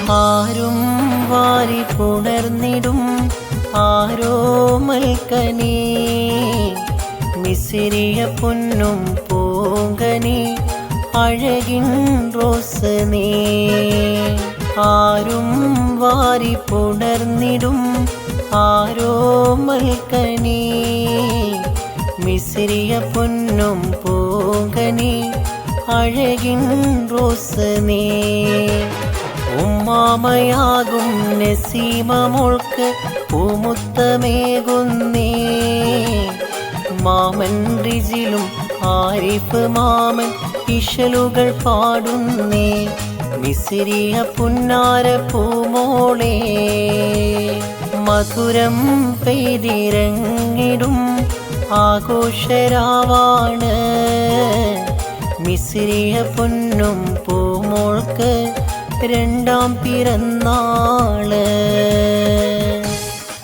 ആരും വാരി പുണർന്നിടും ആരോമൽക്കനീ മിസിരിയ പൊന്നും പൂങ്കനി അഴകിൻ റോസ് നീ. ആരും വാരി പുണർന്നിടും ആരോമൽക്കനീ മിസിരിയ പൊന്നും പൂങ്കനി അഴകിൻ റോസ് നീ. ഉമ്മാമയാകും നസീമ മോൾക്ക് പൂമുത്തമേകുന്നേ. മാമൻ റിജിലും ആരിഫ് മാമൻ ഇശലുകൾ പാടുന്നേ. മിസിരിയ പുന്നാര പൂമോളെ മധുരം പെയ്തിറങ്ങിടും ആഘോഷരാവാണ്. മിസിരിയ പൊന്നും പൂമോൾക്ക് രണ്ടാം പിറന്നാൾ.